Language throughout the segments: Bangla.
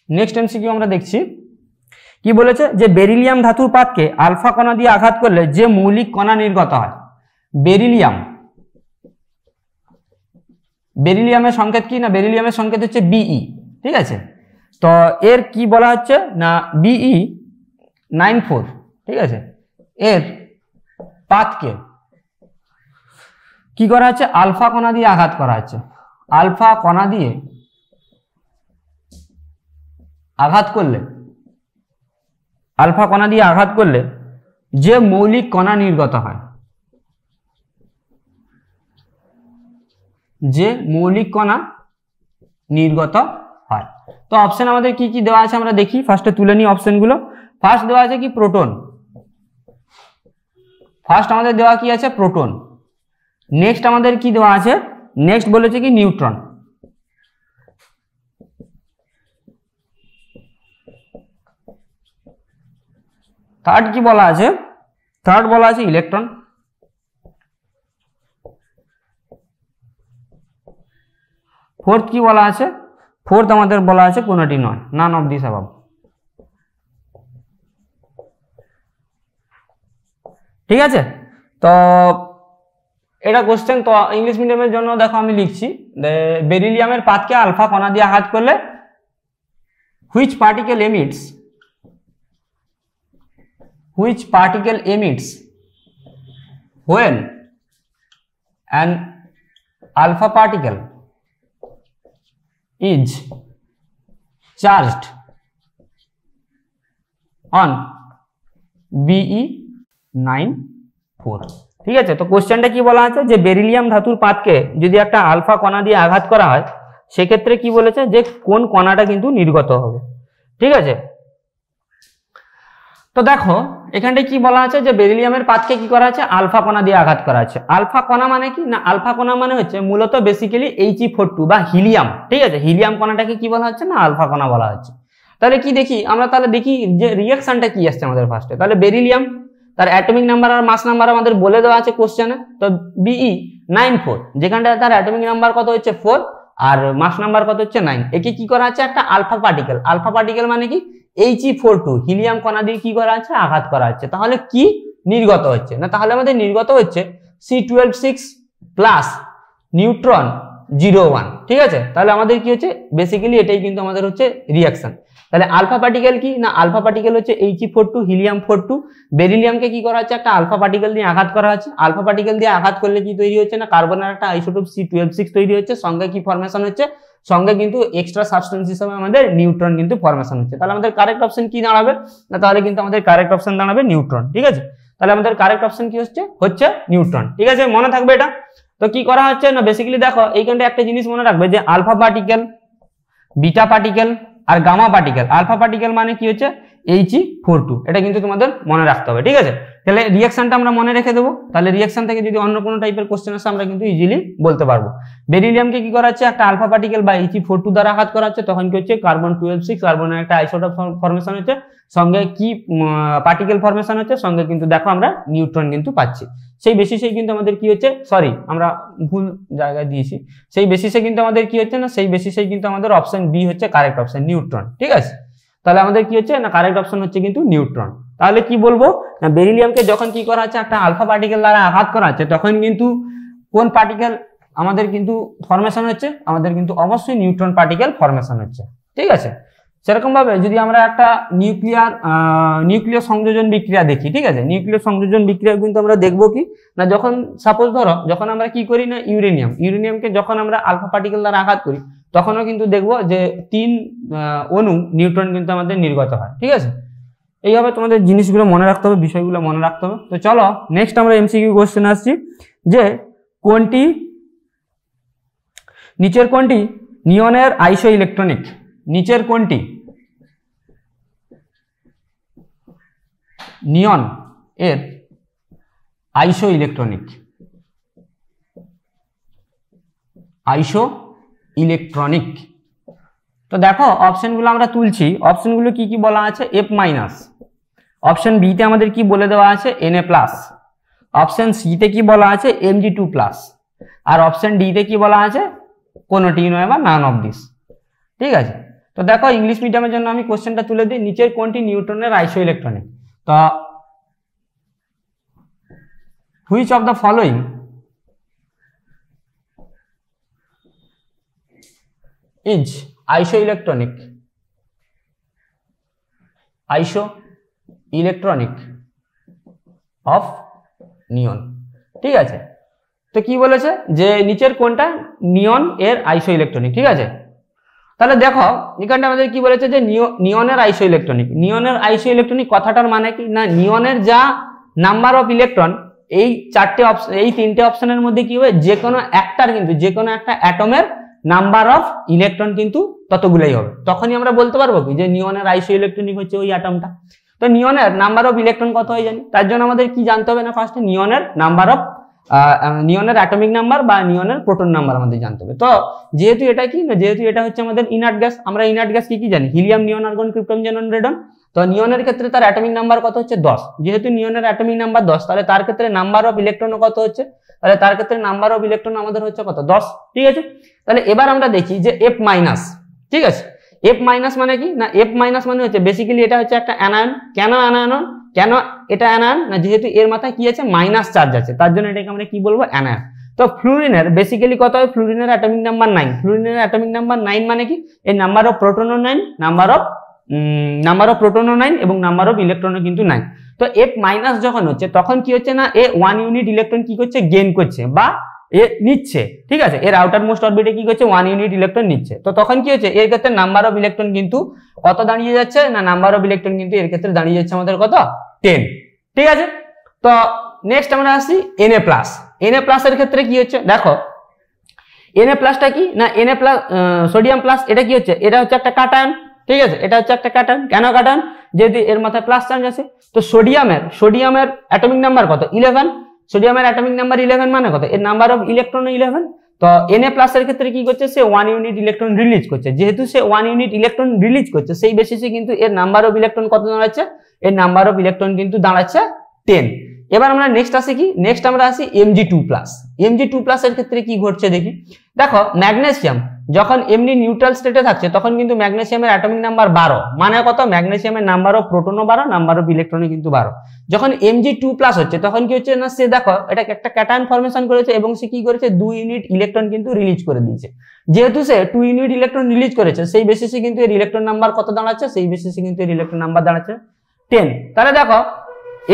নেক্সট এমসিকিউ আমরা দেখছি কি বলেছে যে বেরিলিয়াম ধাতুর পাতকে আলফা কণা দিয়ে আঘাত করলে যে মৌলিক কণা নির্গত হয়। বেরিলিয়ামের সংকেত কি না, বেরিলিয়ামের সংকেত হচ্ছে বিই। ঠিক আছে, তো এর কি বলা হচ্ছে না বিই 94। ঠিক আছে, এর পাতকে কি করা হচ্ছে আলফা কণা দিয়ে আঘাত করা হচ্ছে। আলফা কণা দিয়ে আঘাত করলে যে মৌলিক কণা নির্গত হয়, তো অপশন আমাদের কি কি দেওয়া আছে আমরা দেখি, ফার্স্টে তুলে নিই অপশনগুলো। ফার্স্ট দেওয়া আছে কি প্রোটন, ফার্স্ট আমাদের দেওয়া কি আছে প্রোটন। নেক্সট আমাদের কি দেওয়া আছে, নেক্সট বলেছে কি নিউট্রন। থার্ড কি বলা আছে, থার্ড বলা আছে ইলেকট্রন। ফোর্থ কি বলা আছে, ফোর্থ আমাদের বলা আছে কোনটি নয়, নান অফ দিস অ্যাবাভ। ঠিক আছে, তো এটা কোশ্চেন তো ইংলিশ মিডিয়ামের জন্য দেখো আমি লিখছি বেরিলিয়ামের পাতকে আলফা কণা দিয়ে আঘাত করলে which particle emits when an alpha particle is charged on Be94। ঠিক আছে, তো কোশ্চেনটা কি বলা আছে যে বেরিলিয়াম ধাতুর পাতকে যদি একটা আলফা কণা দিয়ে আঘাত করা হয় সেক্ষেত্রে কি বলেছে যে কোন কণাটা কিন্তু নির্গত হবে। ঠিক আছে, তো দেখো এখানটায় কি বলা আছে যে বেরিলিয়ামের পাতকে কি করা আছে আলফা কণা দিয়ে আঘাত করা আছে। আলফা কণা মানে কি না, আলফা কণা মানে হচ্ছে মূলত বেসিক্যালি He42 বা হিলিয়াম। ঠিক আছে, হিলিয়াম কণাটাকে কি বলা হচ্ছে না আলফা কণা বলা হচ্ছে। তাহলে কি দেখি আমরা, তাহলে দেখি যে রিঅ্যাকশনটা কি আসছে আমাদের ফার্স্টে। তাহলে বেরিলিয়াম তার অ্যাটমিক নাম্বার আর মাস নাম্বার আমাদের বলে দেওয়া আছে কোশ্চেনে, তো Be94 যেখানটা তার অ্যাটমিক নাম্বার কত হচ্ছে 4 আর মাস নাম্বার কত হচ্ছে 9। একে কি করা আছে একটা আলফা পার্টিকেল, আলফা পার্টিকেল মানে কি He42 হিলিয়াম কণা দিয়ে কি করা আছে আঘাত করা হচ্ছে। তাহলে কি নির্গত হচ্ছে না, তাহলে আমাদের নির্গত হচ্ছে C12 প্লাস নিউট্রন 01। ঠিক আছে, তাহলে আমাদের কি হচ্ছে বেসিক্যালি এটাই কিন্তু আমাদের হচ্ছে রিঅ্যাকশন। তাহলে আলফা পার্টিকেল কি না, আলফা পার্টিকেল হচ্ছে He42 হিলিয়াম 42। বেরিলিয়ামকে কি করা হচ্ছে একটা আলফা পার্টিকেল দিয়ে আঘাত করা হচ্ছে। আলফা পার্টিকেল দিয়ে আঘাত করলে কি তৈরি হচ্ছে না কার্বনের একটা আইসোটোপ C12 তৈরি হচ্ছে, সঙ্গে কি ফরমেশন হচ্ছে, সঙ্গে কিন্তু এক্সট্রা সাবস্টেন্স হিসেবে আমাদের নিউট্রন কিন্তু ফরমেশন হচ্ছে। তাহলে আমাদের কারেক্ট অপশন কি দাঁড়াবে না, তাহলে কিন্তু আমাদের কারেক্ট অপশন দাঁড়াবে নিউট্রন। ঠিক আছে, তাহলে আমাদের কারেক্ট অপশন কি হচ্ছে নিউট্রন। ঠিক আছে, মনে থাকবে এটা। তো কি করা হচ্ছে না বেসিক্যালি দেখো এইখানটা একটা জিনিস মনে রাখবে যে আলফা পার্টিকেল, বিটা পার্টিকেল আর গামা পার্টিকেল। আলফা পার্টিকেল মানে কি হচ্ছে He42, এটা কিন্তু তোমাদের মনে রাখতে হবে। ঠিক আছে, তাহলে রিঅ্যাকশনটা আমরা মনে রেখে দেবো। তাহলে রিঅ্যাকশন থেকে যদি অন্য কোনো টাইপের কোশ্চেন আসে আমরা কিন্তু ইজিলি বলতে পারবো। বেরিলিয়ামকে কি করা হচ্ছে একটা আলফা পার্টিকেল বা He42 দ্বারা আঘাত করা হচ্ছে, তখন কি হচ্ছে কার্বন 12 কার্বনের একটা আইসোটোপ ফরমেশন হচ্ছে, সঙ্গে কি পার্টিকেল ফরমেশন হচ্ছে, সঙ্গে কিন্তু দেখো আমরা নিউট্রন কিন্তু পাচ্ছি। সেই বেসিসে কিন্তু আমাদের কি হচ্ছে, সরি আমরা ভুল জায়গায় দিয়েছি, সেই বেসিসে কিন্তু আমাদের কি হচ্ছে না, সেই বেসিসে কিন্তু আমাদের অপশন বি হচ্ছে কারেক্ট অপশন নিউট্রন। ঠিক আছে, তাহলে আমাদের কি হচ্ছে না কারেক্ট অপশন হচ্ছে কিন্তু নিউট্রন। তাহলে কি বলবো না বেরিলিয়ামকে যখন কি করা হচ্ছে একটা আলফা পার্টিকেল দ্বারা আঘাত করা হচ্ছে তখন কিন্তু কোন পার্টিকেল আমাদের কিন্তু ফরমেশন হচ্ছে, আমাদের কিন্তু অবশ্যই নিউট্রন পার্টিকেল ফরমেশন হচ্ছে। ঠিক আছে, সেরকম ভাবে যদি আমরা একটা নিউক্লিয় সংযোজন বিক্রিয়া দেখি, ঠিক আছে, নিউক্লিয় সংযোজন বিক্রিয়া কিন্তু আমরা দেখবো কি না যখন সাপোজ ধরো যখন আমরা কি করি না ইউরেনিয়ামকে যখন আমরা আলফা পার্টিকেল দ্বারা আঘাত করি তখনও কিন্তু দেখবো যে 3 অণু নিউট্রন কিন্তু আমাদের নির্গত হয়। ঠিক আছে, এইভাবে তোমাদের জিনিসগুলো মনে রাখতে হবে, বিষয়গুলো মনে রাখতে হবে। তো চলো নেক্সট আমরা এমসিকিউ কোশ্চেন আসছি যে নিচের কোনটি নিয়নের আইসো ইলেকট্রনিক, নিচের কোনটি নিয়ন এর আইসো ইলেকট্রনিক, তো দেখো অপশনগুলো আমরা তুলছি, অপশনগুলো কি কি বলা আছে F-, অপশন বি তে আমাদের কি বলে দেওয়া আছে Na+, অপশন সি তে কি বলা আছে Mg2+, আর অপশন ডি তে কি বলা আছে কোনটি নয় বা নান অফ দিস। ঠিক আছে, তো দেখো ইংলিশ মিডিয়ামের জন্য আমি কোশ্চেনটা তুলে দিই, নিচের কোনটি নিউট্রনের আইসো ইলেকট্রনিক? তো which of the following is আইসো ইলেকট্রনিক অফ নিয়ন? ঠিক আছে, তো কি বলেছে যে নিচের কোনটা নিয়ন এর আইসো ইলেকট্রনিক। ঠিক আছে, তাহলে দেখো এখানটা আমাদের কি বলেছে যে নিয়নের আইসো ইলেকট্রনিক। নিয়নের আইসো ইলেকট্রনিক কথাটার মানে কি না, নিয়নের যা নাম্বার অফ ইলেকট্রন এই তিনটে অপশনের মধ্যে কি হবে, যে কোনো একটা অ্যাটমের নাম্বার অফ ইলেকট্রন কিন্তু ততগুলোই হবে। তখনই আমরা বলতে পারবো কি যে নিয়নের আইসো ইলেকট্রনিক হচ্ছে ওই অ্যাটমটা। তো নিয়নের নাম্বার অফ ইলেকট্রন কত হয় জানি, তার জন্য আমাদের কি জানতে হবে না, ফার্স্টে নিয়নের নাম্বার অফ নিয়নের অ্যাটমিক নাম্বার বা নিয়নের প্রোটন নাম্বার আমাদের জানতে হবে। তো যেহেতু এটা কি না, যেহেতু এটা হচ্ছে আমাদের ইনার্ট গ্যাস, আমরা ইনার্ট গ্যাস কি জানি, হিলিয়াম, নিয়ন, আর্গন, ক্রিপ্টন, জেনন, রেডন। তো নিয়নের ক্ষেত্রে তার অ্যাটমিক নাম্বার কত হচ্ছে 10, যেহেতু নিয়নের অ্যাটমিক নাম্বার 10, তাহলে তার ক্ষেত্রে নাম্বার অফ ইলেকট্রন কত হচ্ছে, তাহলে তার ক্ষেত্রে নাম্বার অফ ইলেকট্রন আমাদের হচ্ছে কত, 10। ঠিক আছে, তাহলে এবার আমরা দেখি যে F মাইনাস। ঠিক আছে, F মাইনাস মানে কি না, F মাইনাস মানে হচ্ছে বেসিক্যালি এটা হচ্ছে একটা অ্যানায়ন। কেন অ্যানায়ন, কেন এটা অ্যানায়ন না, যেহেতু এর মাথায় কি আছে, মাইনাস চার্জ আছে, তার জন্য এটাকে আমরা কি বলবো, অ্যানায়ন। তো ফ্লুরিনের বেসিক্যালি কত হয়, ফ্লুরিনের অ্যাটমিক নাম্বার 9। ফ্লুরিনের অ্যাটমিক নাম্বার 9 মানে কি, এর নাম্বার অফ প্রোটনও 9, নাম্বার অফ প্রোটনও 9 এবং নাম্বার অফ ইলেকট্রনও কিন্তু 9। তো F মাইনাস যখন হচ্ছে তখন কি হচ্ছে না, এ 1 ইউনিট ইলেকট্রন কি করছে, গেইন করছে বা এ নিচ্ছে। ঠিক আছে, এর আউটার মোস্ট অরবিটে কি করছে, 1 ইউনিট ইলেকট্রন নিচ্ছে। তো তখন কি হচ্ছে, এর ক্ষেত্রে নাম্বার অফ ইলেকট্রন কিন্তু কত দাঁড়িয়ে যাচ্ছে না, নাম্বার অফ ইলেকট্রন কিন্তু এর ক্ষেত্রে দাঁড়িয়ে যাচ্ছে আমাদের কত, 10। ঠিক আছে, তো নেক্সট আমরা আসি Na প্লাস। Na প্লাস এর ক্ষেত্রে কি হচ্ছে দেখো, Na প্লাসটা কি না, Na প্লাস সোডিয়াম প্লাস, এটা কি হচ্ছে, এটা হচ্ছে একটা কাটায়ন। ঠিক আছে, এটা হচ্ছে একটা কাটায়ন। কেন কাটায়ন, যেহেতু এর মাথায় প্লাস চার্জ আছে। তো সোডিয়ামের অ্যাটমিক নাম্বার কত, 11। সোডিয়ামের অ্যাটমিক নাম্বার 11 মানে কত, এর নাম্বার অফ ইলেকট্রন 11। তো Na প্লাস এর ক্ষেত্রে কি করছে, সে 1 ইউনিট ইলেকট্রন রিলিজ করছে। যেহেতু সে 1 ইউনিট ইলেকট্রন রিলিজ করছে, সেই বেসিসে কিন্তু এর নাম্বার অফ ইলেকট্রন কত দাঁড়াচ্ছে, এর নাম্বার অফ ইলেকট্রন কিন্তু দাঁড়াচ্ছে 10। এবার আমরা নেক্সট আসি কি, নেক্সট আমরা আসি Mg2 প্লাস। Mg2 প্লাস এর ক্ষেত্রে কি ঘটছে দেখি, দেখো ম্যাগনেসিয়াম যখন এমনি নিউট্রাল স্টেটে থাকছে তখন কিন্তু ম্যাগনেসিয়ামের অ্যাটমিক নাম্বার 12, মানে কত, ম্যাগনেসিয়ামের নাম্বার অফ প্রোটনও 12, নাম্বার অফ ইলেকট্রনও কিন্তু 12। যখন Mg2 প্লাস হচ্ছে তখন কি হচ্ছে না, সে দেখো এটা একটা ক্যাটায়ন ফরমেশন করেছে এবং সে কি করেছে, 2 ইউনিট ইলেকট্রন কিন্তু রিলিজ করে দিয়েছে। যেহেতু সে 2 ইউনিট ইলেকট্রন রিলিজ করেছে, সেই বেসিসে কিন্তু এর ইলেকট্রন নাম্বার কত দাঁড়াচ্ছে, সেই বেসিসে কিন্তু এর ইলেকট্রন নাম্বার দাঁড়াচ্ছে 10। তাহলে দেখো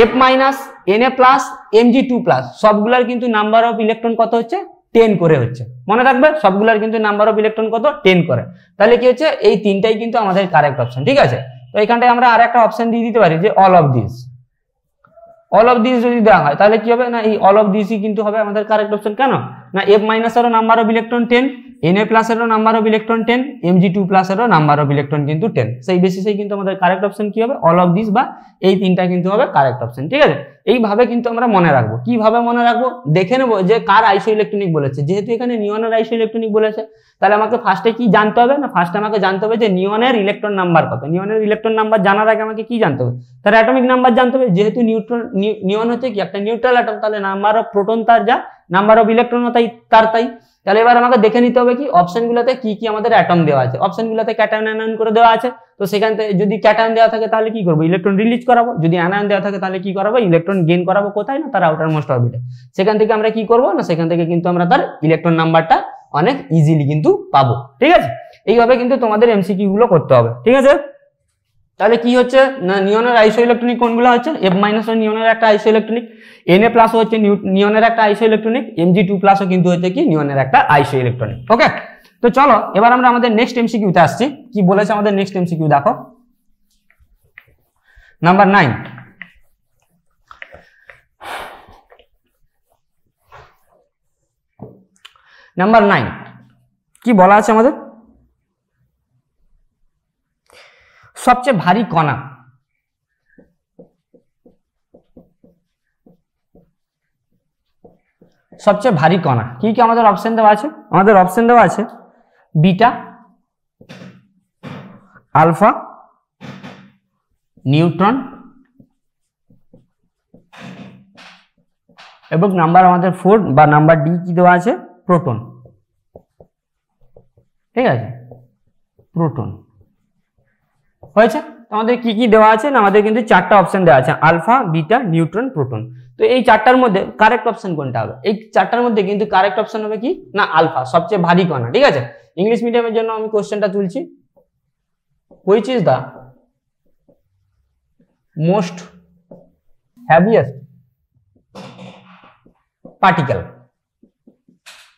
F minus, Na plus, Mg2 plus সবগুলার কিন্তু নাম্বার অফ ইলেকট্রন কত হচ্ছে, 10 করে হচ্ছে। মনে রাখবে সবগুলার কিন্তু নাম্বার অফ ইলেকট্রন কত, 10 করে। তাহলে কি হচ্ছে, এই তিনটাই কিন্তু আমাদের কারেক্ট অপশন। ঠিক আছে, তো এখানটায় আমরা আরেকটা অপশন দিয়ে দিতে পারি যে all of this. All of this যদি দেওয়া হয় তাহলে কি হবে না, এই অল অফ দিসই কিন্তু হবে আমাদের কারেক্ট অপশন। কেন না, F মাইনাস এরও number of electron 10, Na plus এরও number of electron 10, Mg2 plus এরও নাম্বার অফ ইলেকট্রন কিন্তু 10। সেই বেসিসেই কিন্তু আমাদের কারেক্ট অপশন কি হবে, অল অফ দিস বা এই তিনটা কিন্তু হবে কারেক্ট অপশন। ঠিক আছে, এইভাবে কিন্তু আমরা মনে রাখবো। কিভাবে মনে রাখবো, দেখে নেবো যে কার আইসো ইলেকট্রনিক বলেছে। যেহেতু এখানে নিয়নের আইসো ইলেকট্রনিক বলেছে, তাহলে আমাকে ফার্স্টে কি জানতে হবে না, ফার্স্টে আমাকে জানতে হবে যে নিয়নের ইলেকট্রন নাম্বার কত। নিয়নের ইলেকট্রন নাম্বার জানার আগে আমাকে কি জানতে হবে, তার অ্যাটমিক নাম্বার জানতে হবে। যেহেতু নিয়ন হচ্ছে কি একটা নিউট্রাল অ্যাটম, তাহলে নাম্বার অফ প্রোটন তার যা, নাম্বার অফ ইলেকট্রন তাই। তাহলে এবার আমাকে দেখে নিতে হবে কি অপশনগুলোতে কি কি আমাদের অ্যাটম দেওয়া আছে। অপশনগুলোতে ক্যাটায়ন অ্যানায়ন করে দেওয়া আছে, তো সেখান থেকে যদি ক্যাটায়ন দেওয়া থাকে তাহলে কি করবো, ইলেকট্রন রিলিজ করাবো। যদি অ্যানায়ন দেওয়া থাকে তাহলে কি করাবো, ইলেকট্রন গেইন করাবো। কোথায় না, তার আউটার মোস্ট অরবিটে। সেখান থেকে আমরা কি করবো না, সেখান থেকে কিন্তু আমরা তার ইলেকট্রন নাম্বারটা অনেক ইজিলি কিন্তু পাবো। ঠিক আছে, এইভাবে কিন্তু তোমাদের এমসিকিউ গুলো করতে হবে। ঠিক আছে, তাহলে কি হচ্ছে না, নিয়নের আইসো ইলেকট্রনিক কোনগুলো হচ্ছে, F মাইনাস ও নিয়নের একটা আইসো ইলেকট্রনিক, Na প্লাস হচ্ছে নিয়নের একটা আইসো ইলেকট্রনিক, Mg2 প্লাসও কিন্তু হচ্ছে কি নিয়নের একটা আইসো ইলেকট্রনিক। ওকে, তো চলো এবার আমরা আমাদের নেক্সট এমসিকিউতে আসছি। কি বলেছে আমাদের নেক্সট এমসিকিউ দেখো, নাম্বার 9। নাম্বার 9 কি বলা আছে আমাদের, সবচেয়ে ভারী কণা। সবচেয়ে ভারী কণা কি কি আমাদের অপশন দেওয়া আছে, আমাদের অপশন দেওয়া আছে বিটা, আলফা, নিউট্রন এবং নাম্বার আমাদের 4 বা নাম্বার ডি কি দেওয়া আছে, প্রোটন। ঠিক আছে, প্রোটন। হয়েছে। আমাদের কি কি দেওয়া আছে না, আমাদের কিন্তু 4টা অপশন দেওয়া আছে, আলফা, বিটা, নিউট্রন, প্রোটন। তো এই 4টার মধ্যে কারেক্ট অপশন কোনটা হবে? এই 4টার মধ্যে কিন্তু কারেক্ট অপশন হবে কি না আলফা, সবচেয়ে ভারী কণা। ঠিক আছে, ইংলিশ মিডিয়ামের জন্য আমি কোশ্চেনটা তুলছি, which is the most হ্যাভিয়েস্ট particle.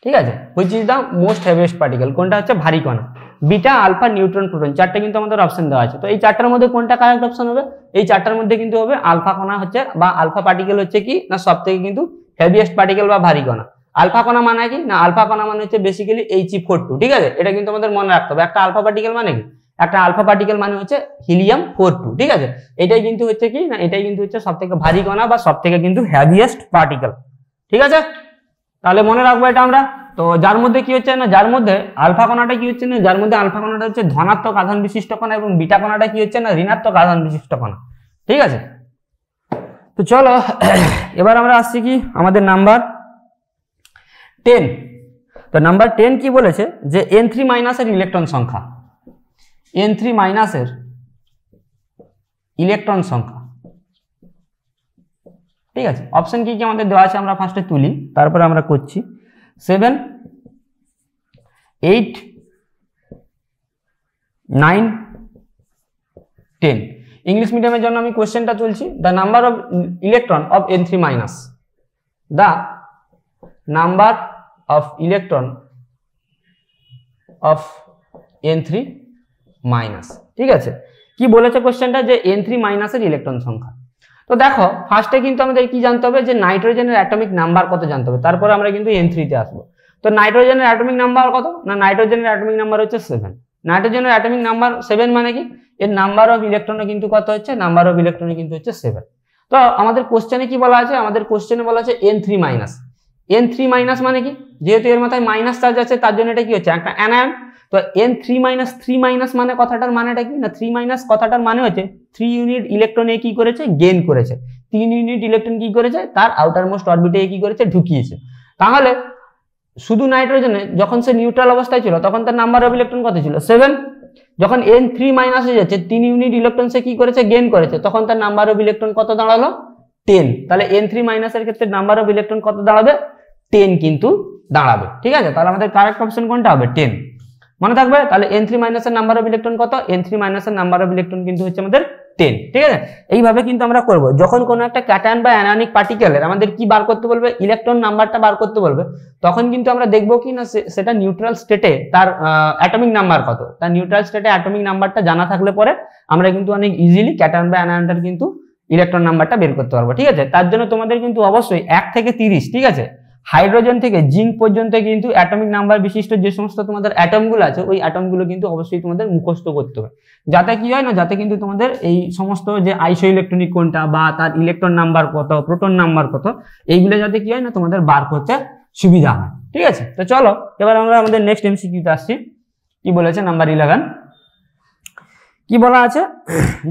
ঠিক আছে, which is the most হ্যাভিয়েস্ট particle, কোনটা হচ্ছে ভারী কণা? বিটা, আলফা, নিউট্রন, প্রোটন, 4টা কিন্তু আমাদের অপশন দেওয়া আছে। তো এই 4টার মধ্যে কোনটা কারেক্ট অপশন হবে? এই 4টার মধ্যে কিন্তু হবে আলফা কণা হচ্ছে বা আলফা পার্টিকেল হচ্ছে কি না সবথেকে কিন্তু হেভিয়েস্ট পার্টিকেল বা ভারী কণা। আলফা কণা মানে কি না, আলফা কণা মানে হচ্ছে বেসিক্যালি He42। ঠিক আছে, এটা কিন্তু আমাদের মনে রাখতে হবে। একটা আলফা পার্টিকেল মানে কি, একটা আলফা পার্টিকেল মানে হচ্ছে He42। ঠিক আছে, এটাই কিন্তু হচ্ছে কি না, এটাই কিন্তু হচ্ছে সবথেকে ভারী কণা বা সবথেকে কিন্তু হেভিয়েস্ট পার্টিকেল। ঠিক আছে, তাহলে মনে রাখবো এটা আমরা। তো যার মধ্যে কি হচ্ছে না, যার মধ্যে আলফা কণাটা কি হচ্ছে না, যার মধ্যে আলফা কণাটা হচ্ছে ধনাত্মক আধান বিশিষ্ট কণা এবং বিটা কণাটা কি হচ্ছে না ঋণাত্মক আধান বিশিষ্ট কণা। ঠিক আছে, তো চলো এবার আমরা আসছি কি আমাদের নাম্বার 10। তো নাম্বার 10 কি বলেছে যে N3 মাইনাসের ইলেকট্রন সংখ্যা, N3 মাইনাসের ইলেকট্রন সংখ্যা। ঠিক আছে, অপশন কি কি আমাদের দেওয়া আছে আমরা ফার্স্টে তুলি, তারপরে আমরা করছি। 7, 8, 9, 10। ইংলিশ মিডিয়ামের জন্য আমি কোশ্চেনটা তুলছি, the number of electron of N3 minus, the number of electron of N3 minus. ঠিক আছে, কি বলেছে কোশ্চেনটা যে N3 মাইনাসের ইলেকট্রন সংখ্যা। তো দেখো ফার্স্টে কিন্তু আমাদের কি জানতে হবে যে নাইট্রোজেনের অ্যাটমিক নাম্বার কত জানতে হবে, তারপরে আমরা কিন্তু N3 তে আসবো। তো নাইট্রোজেনের অ্যাটমিক নাম্বার কত না, নাইট্রোজেনের অ্যাটমিক নাম্বার হচ্ছে 7। নাইট্রোজেনের অ্যাটমিক নাম্বার 7 মানে কি, এর নাম্বার অফ ইলেকট্রনে কিন্তু কত হচ্ছে, নাম্বার অফ ইলেকট্রনে কিন্তু হচ্ছে 7। তো আমাদের কোশ্চেনে কি বলা আছে, আমাদের কোশ্চেনে বলা আছে N3 মাইনাস। N3 মাইনাস মানে কি, যেহেতু এর মাথায় মাইনাস চার্জ আছে তার জন্য এটা কি হচ্ছে একটা অ্যানায়ন। তো N3 মাইনাস, 3 মাইনাস মানে কথাটার মানেটা কি না, 3 মাইনাস কথাটার মানে হচ্ছে 3 ইউনিট ইলেকট্রন এ কি করেছে, গেইন করেছে। 3 ইউনিট ইলেকট্রন কি করেছে, তার আউটার মোস্ট অরবিটে কি করেছে, ঢুকিয়েছে। তাহলে শুধু নাইট্রোজেনে যখন সে নিউট্রাল অবস্থায় ছিল তখন তার নাম্বার অফ ইলেকট্রন কত ছিল, 7। যখন N3 মাইনাস হয়ে যাচ্ছে, 3 ইউনিট ইলেকট্রন সে কি করেছে, গেইন করেছে, তখন তার নাম্বার অফ ইলেকট্রন কত দাঁড়ালো, 10। তাহলে N3 মাইনাসের ক্ষেত্রে নাম্বার অফ ইলেকট্রন কত দাঁড়াবে, 10 কিন্তু দাঁড়াবে। ঠিক আছে, তাহলে আমাদের কারেক্ট অপশন কোনটা হবে, 10। মনে থাকবে। তাহলে N3 মাইনাসের নাম্বার অফ ইলেকট্রন কত, N3 মাইনাসের নাম্বার অফ ইলেকট্রন কিন্তু হচ্ছে আমাদের 10। ঠিক আছে, এইভাবে কিন্তু আমরা করব। যখন কোনো একটা ক্যাটায়ন বা অ্যানায়নিক পার্টিকেলের আমাদের কি বার করতে বলবে, ইলেকট্রন নাম্বারটা বার করতে বলবে, তখন কিন্তু আমরা দেখব কি না সেটা নিউট্রাল স্টেটে তার অ্যাটমিক নাম্বার কত। তার নিউট্রাল স্টেটে অ্যাটমিক নাম্বারটা জানা থাকলে পরে আমরা কিন্তু অনেক ইজিলি ক্যাটায়ন বা অ্যানায়নটার কিন্তু ইলেকট্রন নাম্বারটা বের করতে পারবো। ঠিক আছে, তার জন্য তোমাদের কিন্তু অবশ্যই 1 থেকে 30, ঠিক আছে, হাইড্রোজেন থেকে জিঙ্ক পর্যন্ত কিন্তু অ্যাটমিক নাম্বার বিশিষ্ট যে সমস্ত তোমাদের অ্যাটমগুলো আছে ওই অ্যাটমগুলো কিন্তু অবশ্যই তোমাদের মুখস্থ করতে হবে, যাতে কি হয় না, যাতে কিন্তু তোমাদের এই সমস্ত যে আইসো ইলেকট্রনিক কোনটা বা তার ইলেকট্রন নাম্বার কত, প্রোটন নাম্বার কত, এইগুলো যাতে কি হয় না তোমাদের বার করতে সুবিধা হয়। ঠিক আছে, তো চলো এবার আমরা আমাদের নেক্সট এমসিকিউতে আসছি। কি বলেছে নাম্বার 11, কি বলা আছে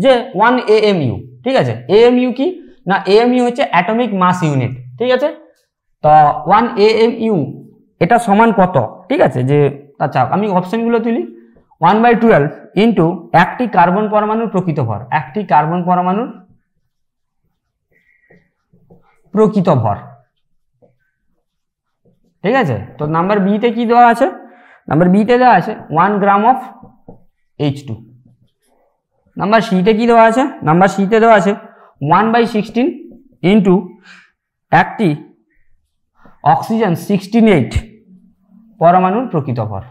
যে 1 AMU। ঠিক আছে, AMU কি না, AMU হচ্ছে অ্যাটমিক মাস ইউনিট। ঠিক আছে, তো 1 AMU এটা সমান কত। ঠিক আছে, যে আচ্ছা আমি অপশনগুলো তুলি, 1/12 ইন্টু একটি কার্বন পরমাণুর প্রকৃত ভর, একটি কার্বন পরমাণুর প্রকৃত ভর। ঠিক আছে, তো নাম্বার বি তে কি দেওয়া আছে, নাম্বার বি তে দেওয়া আছে 1 gram of H2। Number C তে কি দেওয়া আছে, নাম্বার সি তে দেওয়া আছে 1/16 ইন্টু একটি অক্সিজেন 68 পরমাণুর প্রকৃত ভর।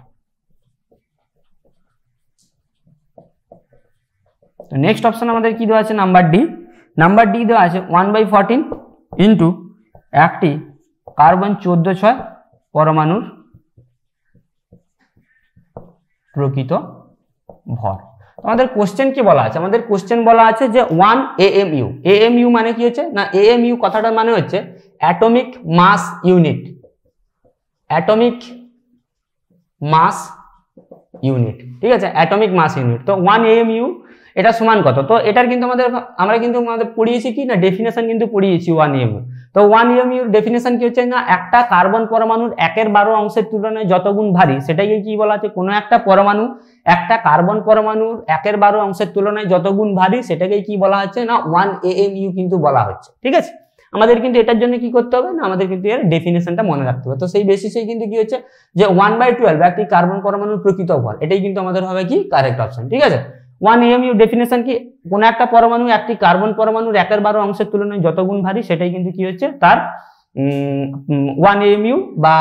তো নেক্সট অপশন আমাদের কি দেওয়া আছে, নাম্বার ডি। নাম্বার ডি দেওয়া আছে 1/14 ইন্টু একটি কার্বন 14/6 পরমাণুর প্রকৃত ভর। আমাদের কোশ্চেন কি বলা আছে, আমাদের কোশ্চেন বলা আছে যে 1 AMU। AMU মানে কি হচ্ছে না, AMU কথাটার মানে হচ্ছে atomic mass unit, atomic mass unit. ঠিক আছে, অ্যাটমিক মাস ইউনিট। তো 1 AMU এটা সমান কত, তো এটার কিন্তু আমরা কিন্তু পড়িয়েছি কি না, ডেফিনেশন কিন্তু পড়িয়েছি 1 AMU। তো 1 এমইউর ডেফিনেশন কি হচ্ছে না, একটা কার্বন পরমাণুর 1/12 অংশের তুলনায় যত গুণ ভারী সেটাকে কি বলা হচ্ছে, কোনো একটা পরমাণু একটা কার্বন পরমাণুর 1/12 অংশের তুলনায় যত গুণ ভারী সেটাকে কি বলা হচ্ছে না 1 AMU কিন্তু বলা হচ্ছে। ঠিক আছে, আমাদের কিন্তু এটার জন্য কি করতে হবে না, আমাদের কিন্তু এর ডেফিনেশনটা মনে রাখতে হবে। তো সেই বেসিসেই কিন্তু কি হচ্ছে যে 1/12 একটি কার্বন পরমাণুর প্রকৃত ভর, এটাই কিন্তু আমাদের হবে কি কারেক্ট অপশন। ঠিক আছে, 1 AMU ডেফিনেশন কি, কোন একটা পরমাণু একটি কার্বন পরমাণুর 1/12 অংশের তুলনায় যত গুণ ভারী সেটাই কিন্তু কি হচ্ছে তার 1 AMU বা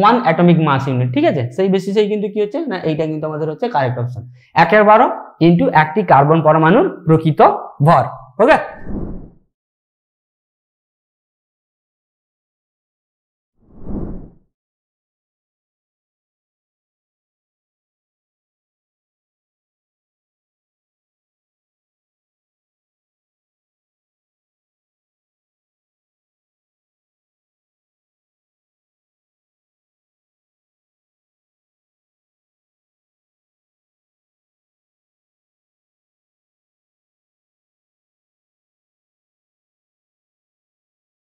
1 অ্যাটমিক মাস ইউনিট। ঠিক আছে, সেই বেসিসেই কিন্তু কি হচ্ছে না এইটা কিন্তু আমাদের হচ্ছে কারেক্ট অপশন, 1/12 ইন্টু একটি কার্বন পরমাণুর প্রকৃত ভর। ওকে।